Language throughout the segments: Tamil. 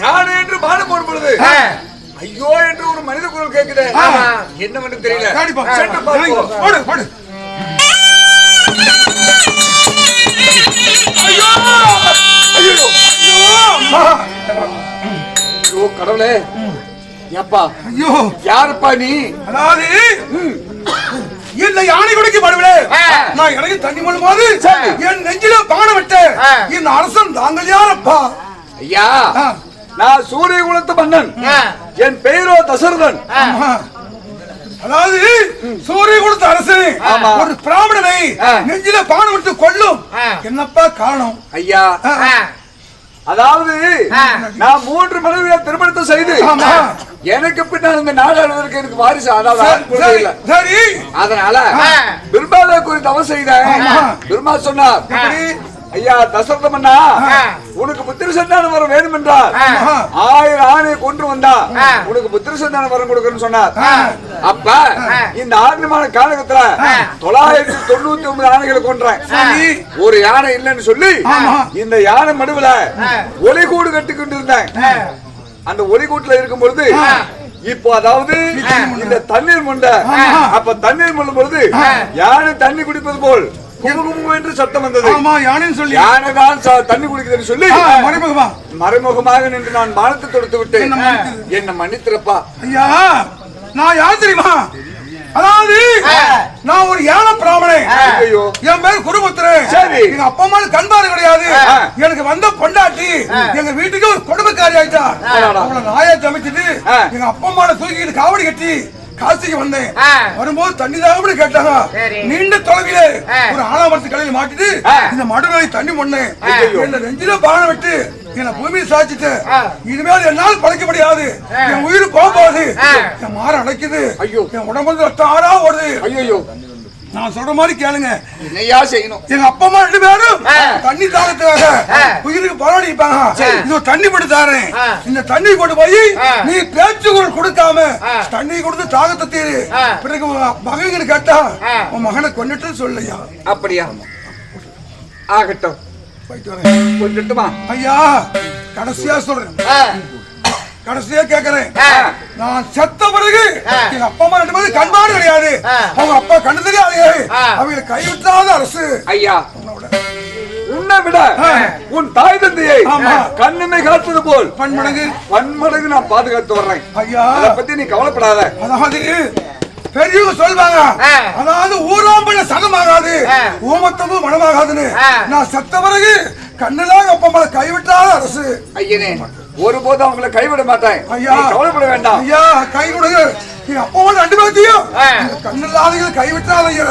யானை என்று பாடம் போடும் பொழுது ஐயோ என்று ஒரு மனித குரல் கேட்குது. என்னவென்று தெரியல. சென்று பார்ப்போம். ஐயோ கடவுளே, ஏப்பா ஐயோ யாருப்பா நீ? அதாவது இந்த யானை குடிக்கு படுவிலே நான் எனக்கு தண்ணி மொழி போது என் நெஞ்சில பானை விட்டு இந்த அரசன் தாங்கள் யாரப்பா? ஐயா, நான் சூரிய குலத்து மன்னன். என் பெயரோ தசரதன். அதாவது சூரிய குலத்து அரசு ஒரு பிராமணனை நெஞ்சில பானை விட்டு கொள்ளும் என்னப்பா காரணம்? ஐயா, அதாவது நான் 3 மனைவியை திருமணத்தை செய்து எனக்கு பின்னால் இந்த நாடு ஆளுவதற்கு எனக்கு வாரிசு அதனால பெரும்பாலை குறித்து தவம் செய்தேன். பெருமா சொன்னார், ஐயா தசரத மன்னா, உனக்கு புத்திர சந்தானம் வரம் வேணும் என்றால் 1000 ஆணையை கொண்டு வந்தா உனக்கு புத்திர சந்தானம் வரம் கொடுக்கணும்னு சொன்னார். அப்ப இந்த 6 மாத காலகட்டத்துல 999 ஆணைகளை கொன்றேன். ஒரு யானை இல்லைன்னு சொல்லி இந்த யானை மடுவுல ஒலிகூடு கட்டி கொண்டு இருந்தேன். அந்த ஒலிகூட்டுல இருக்கும் பொழுது இப்போ அதாவது இந்த தண்ணீர் முண்ட அப்ப தண்ணீர் முள்ளும் பொழுது யானை தண்ணி குடிப்பது போல் என்று சத்தம் வந்தது. யானை தான் தண்ணி குடிக்குதுன்னு சொல்லி மறைமுகமாக நின்று நான் பானத்தை தொடுத்து விட்டேன். என்ன மன்னித்திருப்பா. ஐயா, நான் யார் தெரியுமா? அதாவது நான் ஒரு யானை பிராமணன். என் பேர் குருபுத்திரன். எங்க அப்பா அம்மா கண்பாடு கிடையாது. எனக்கு வந்த பொண்டாட்டி எங்க வீட்டுக்கு ஒரு கொடுமைக்காரி ஆயிட்டா. அவளை நாயை சமைச்சிட்டு எங்க அப்பா அம்மா தூக்கிட்டு காவடி கட்டி காசிக்கு வந்தேன். வரும்போது தண்ணி தான் கேட்டாங்க. நீண்ட தொலைவிலே ஒரு ஆலாமரத்து கலையில மாட்டிட்டு இந்த மடுவை தண்ணி முன்னேன். என்ன நெஞ்சில பானை விட்டு என்ன பூமியை சாச்சிட்டு இனிமேல் என்னால் பழைக்க முடியாது. என் உயிர் போகாது. என் மாற அடைக்குது. என் உடம்பு ரத்தம் ஆறா ஓடுது. ஐயோ, நான் சொல்ற மாதிரி கேளுங்க. என்னையா செய்யணும்? எங்க அப்பா அம்மா 2 பேரும் தண்ணி தாகத்துக்காக உயிருக்கு போராடிப்பாங்க. இதோ தண்ணி போட்டு தாரேன். இந்த தண்ணி கொண்டு போய் நீ பேச்சுக்குள் கொடுக்காம தண்ணி கொடுத்து தாகத்தை தீரு. பிறகு மகன் கேட்டா உன் மகனை கொண்டுட்டு சொல்லையா? அப்படியா? ஆகட்டும், போயிட்டு வரேன். கொண்டுட்டுமா? ஐயா, கடைசியா சொல்றேன். கடைசியா கேக்குறேன். நான் செத்த பிறகு எங்க அப்பா அம்மா 2 பேரும் கண்பாடு கிடையாது. அவங்க அப்பா கண்ணு தெரியாது. அவங்களை கைவிட்டாத அரசு. ஐயா, உன்னை விட உன் தாய் தந்தையை கண்ணுமை காத்தது போல் பன்மடங்கு நான் பாதுகாத்து வர்றேன். ஐயா, அதை பத்தி நீ கவலைப்படாத. அதாவது பெரியவங்க சொல்வாங்க, அதாவது ஊராம்பள சகமாகாது ஊமத்தமும் மனமாகாதுன்னு. நான் செத்த பிறகு கண்ணுலாம் அப்பா அம்மா கைவிட்டாத அரசு. ஐயனே, ஒருபோதும் அவங்களை கைவிட மாட்டேன். ஐயா, கவலைப்பட வேண்டாம். ஐயா, கை கொடுங்க. எங்க அப்பா அம்மா 2 பேர்த்தையும் கண்ணில்லாதவங்களை கைவிட்டாதீங்க.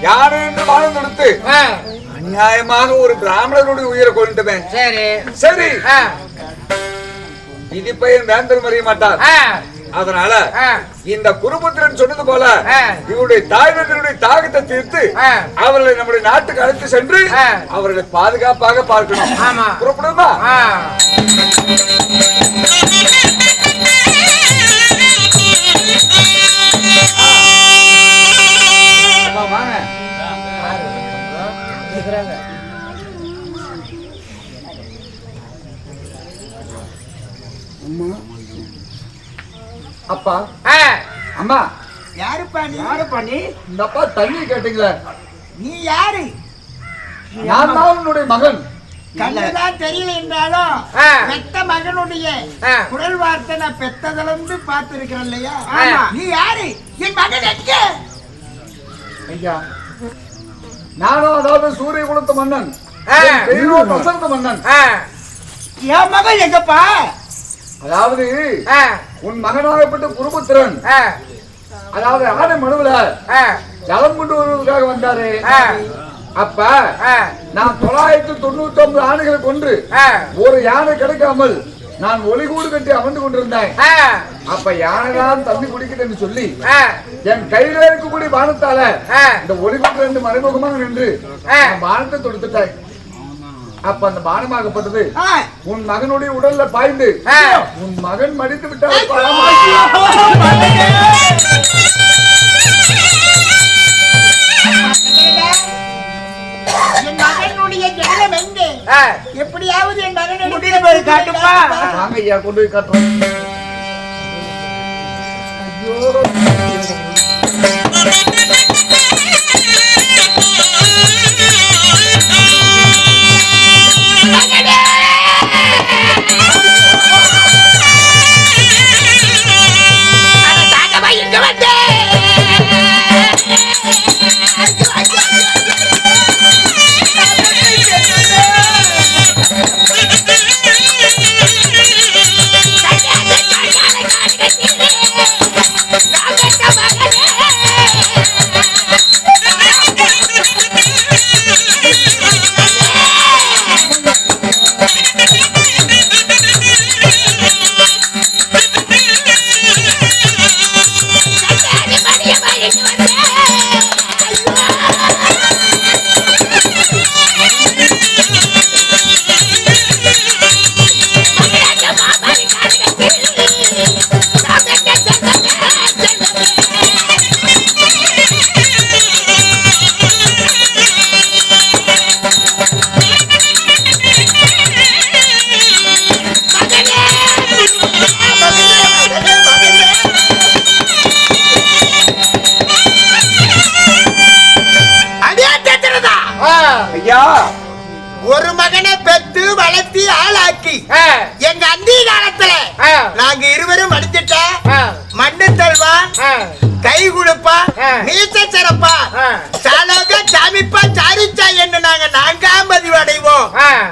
யாரு என்று வாழ்ந்து கொடுத்து அநியாயமாக ஒரு பிராமணனுடைய உயிரை கொண்டுட்டேன். சரி சரி, இது பையன் வேந்தர் மறிய மாட்டார். அதனால இந்த குருபுத்திரன் சொன்னது போல இவருடைய தாய் தந்தையுடைய தாகத்தை தீர்த்து அவர்களை நம்முடைய நாட்டுக்கு அழைத்து சென்று அவர்களை பாதுகாப்பாக பார்க்கணும். புறப்படுமா? அப்பா, அம்மா, யாருப்பா நீ? யாருப்பா நீ? இந்த அப்பா தண்ணி கேட்டீங்களே, நீ யாரு? நான் தான் உன்னுடைய மகன். கண்ணுதான் தெரியல என்றாலும் பெத்த மகனுடைய குரல் வார்த்தை நான் பெத்ததுல இருந்து பார்த்திருக்கிறேன் இல்லையா? நீ யாரு? என் மகன் எங்க? ஐயா, நானும் அதாவது சூரிய குலத்து மன்னன், தசரத மன்னன். என் மகன் எங்கப்பா? அதாவது உன் மகனாகப்பட்ட குருபுத்திரன் அதாவது ஆனை மனுவில ஜலம் கொண்டு வருவதற்காக வந்தாரு. அப்ப நான் 999 ஆணைகளை கொன்று ஒரு யானை கிடைக்காமல் நான் ஒலிகூடு கட்டி அமர்ந்து கொண்டிருந்தேன். அப்ப யானைதான் தண்ணி குடிக்குதுன்னு சொல்லி என் கையில இருக்கக்கூடிய பானத்தால இந்த ஒலிகூட்டு 2 மறைமுகமாக நின்று பானத்தை தொடுத்துட்டேன். அப்ப அந்த பானமாகப்பட்டது உன் மகனுடைய உடல்ல பாய்ந்து உன் மகன் மடித்து விட்டார். என் மகனுடைய ஜலம் எங்கே? எப்படியாவது என் மகனை காட்டுப்பா. வாங்க ஐயா, கொண்டு போய் காட்டுறோம். ஒரு மகனை பெத்து வளர்த்தி ஆளாக்கி எங்க அந்தி காலத்துல நாங்க இருவரும் வடிச்சிட்ட மண்ணு தல்வா கை கொடுப்பா நீச்ச சிறப்பா சாலோக சாமிப்பா சாரிச்சா என்று நான்காம் பதிவு அடைவோம்.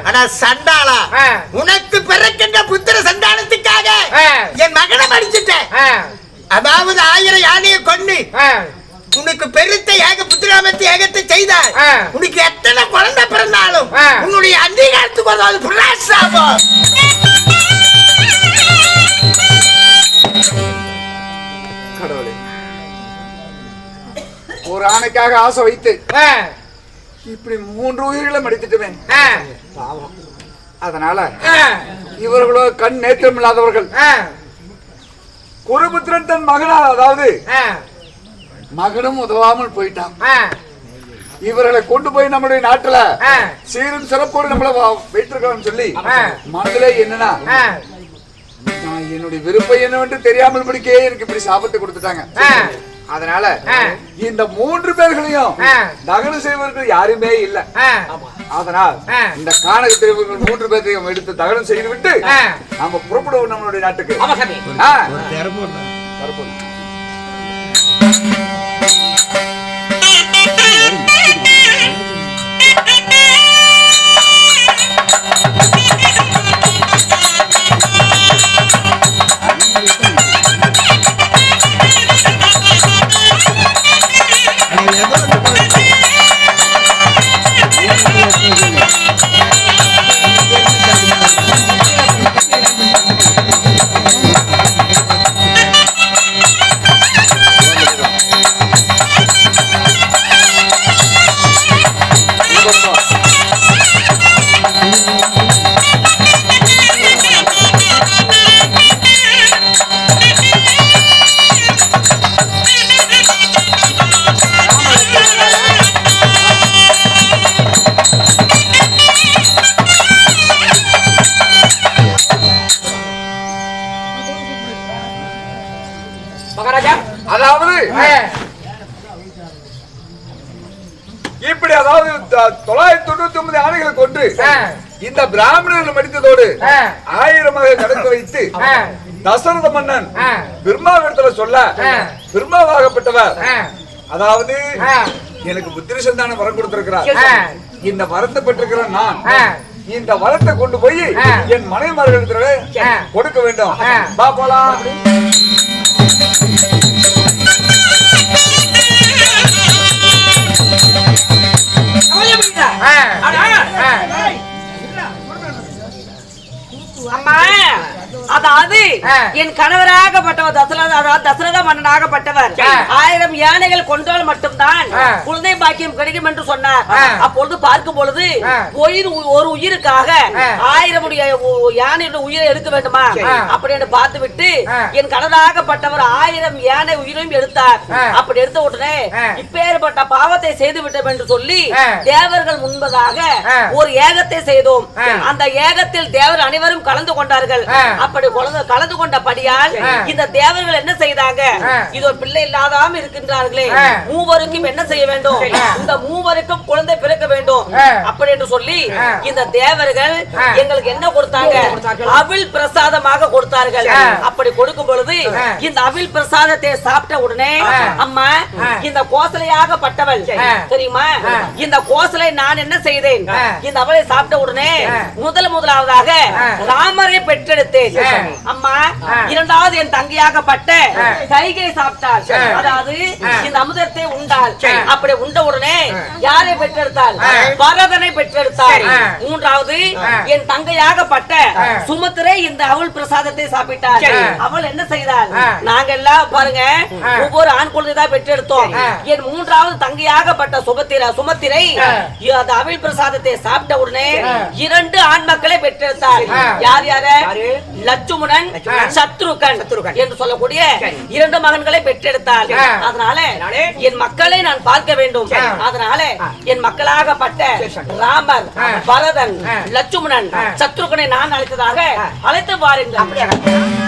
ஆனா சண்டாளா உனக்கு பிறக்கின்ற புத்திர சண்டானத்துக்காக என் மகனை மடிச்சிட்டேன். அதாவது 1000 யானையை கொண்டு உனக்கு பெருத்த ஏக புத்திராமத்தை ஏகத்தை செய்தால் உனக்கு எத்தனை குழந்தை பிறந்தாலும் உன்னுடைய அங்கீகாரத்துக்கு ஒரு பிரசாபம். கடவுளே, ஒரு ஆணைக்காக ஆசை வைத்து இப்படி 3 உயிர்களை மடித்துட்டுமே. அதனால இவர்களோ கண் நேத்திரம் இல்லாதவர்கள். குருபுத்திரன் தன் மகனா, அதாவது மகனும் உதவாமல் போயிட்டான். இவர்களை கொண்டு போய் நம்முடைய நாட்டுல சீரும் சிறப்போடு நம்மள வைத்திருக்கோம் சொல்லி மனதிலே என்னன்னா, நான் என்னுடைய விருப்பம் என்னவென்று தெரியாமல் படிக்கே எனக்கு இப்படி சாபத்தை கொடுத்துட்டாங்க. அதனால இந்த 3 பேர்களையும் தகனம் செய்வர்கள் யாருமே இல்ல. அதனால் இந்த கானகத்தில் 3 பேரையும் எடுத்து தகனம் செய்து விட்டு நாம புறப்படுவோம் நம்மளுடைய நாட்டுக்கு. அதாவது இப்படி, அதாவது 999 ஆணைகளை கொண்டு இந்த பிராமணர்கள் மடித்ததோடு 1000 கடக்க வைத்து தசரத மன்னன் பிரம்மாவிடத்துல சொல்ல, பிரம்மாவாகப்பட்டவர் அதாவது எனக்கு புத்திர சந்தானம் வரம் கொடுத்திருக்கிறார். இந்த வரத்தை பெற்றிருக்கிற நான் இந்த வரத்தை கொண்டு போய் என் மனைவிமார்களிடத்துல கொடுக்க வேண்டும். பா போலாம். அம்மா அதாவது என் கணவராகப்பட்டவர் தசரத மன்னனாகப்பட்டவர் 1000 யானைகள் கொண்டால் மட்டும்தான் குழந்தை பாக்கியம் கிடைக்கும் என்று சொன்னார். அப்பொழுது பார்க்கும் பொழுது ஒரு உயிருக்காக 1000 யானையுடைய உயிரை எடுக்க வேண்டுமா அப்படின்னு பார்த்து விட்டு என் கணவராகப்பட்டவர் 1000 யானை உயிரையும் எடுத்தார். அப்படி எடுத்த உடனே இப்பேற்பட்ட பாவத்தை செய்து விட்டோம் என்று சொல்லி தேவர்கள் முன்பதாக ஒரு ஏகத்தை செய்தோம். அந்த ஏகத்தில் தேவர் அனைவரும் கலந்து கொண்டார்கள். அப்படி கலந்து கொண்டபடியால் இந்த தேவர்கள் என்ன செய்தாங்க, இது ஒரு பிள்ளை இல்லாதாம இருக்கின்றார்களே, மூவருக்கும் என்ன செய்ய வேண்டும், இந்த மூவருக்கும் குழந்தை பிறக்க வேண்டும் அப்படி என்று சொல்லி இந்த தேவர்கள் எங்களுக்கு என்ன கொடுத்தாங்க, அவில் பிரசாதமாக கொடுத்தார்கள். அப்படி கொடுக்கும் பொழுது இந்த அவில் பிரசாதத்தை சாப்பிட்ட உடனே அம்மா இந்த கோசலையாகப்பட்டவள் தெரியுமா, இந்த கோசலை நான் என்ன செய்தேன், இந்த அவளை சாப்பிட்ட உடனே முதலாவதாக ராமரை பெற்றெடுத்தேன். அம்மா இரண்டாவது என் தங்கையாகப்பட்ட கைகை சாப்பிட்டாள். அதாவது இந்த அமுதத்தை உண்டாள். அப்படி உண்ட உடனே யாரை பெற்றெடுத்தாள், பரதனை பெற்றெடுத்தாள். மூன்றாவது என் தங்கையாகப்பட்ட சுமத்திரை இந்த அவள் பிரசாதத்தை சாப்பிட்டாள். அவள் என்ன செய்தாள், நாங்க எல்லாம் பாருங்க ஒவ்வொரு ஆண் குழந்தை தான் பெற்றெடுத்தோம். என் மூன்றாவது தங்கையாகப்பட்ட சுமத்திரை அந்த அவள் பிரசாதத்தை சாப்பிட்ட உடனே 2 ஆண் மக்களை பெற்றெடுத்தாள். யார் யாரு, லட்சுமணன் சத்ருகன் என்று சொல்லக்கூடிய 2 மகன்களை பெற்றெடுத்தாள். அதனால என் மக்களை நான் பார்க்க வேண்டும். அதனால என் மக்களாகப்பட்ட ராமர், பரதன், லட்சுமணன், சத்ருகனை நான் அழைத்ததாக அழைத்து பாருங்கள்.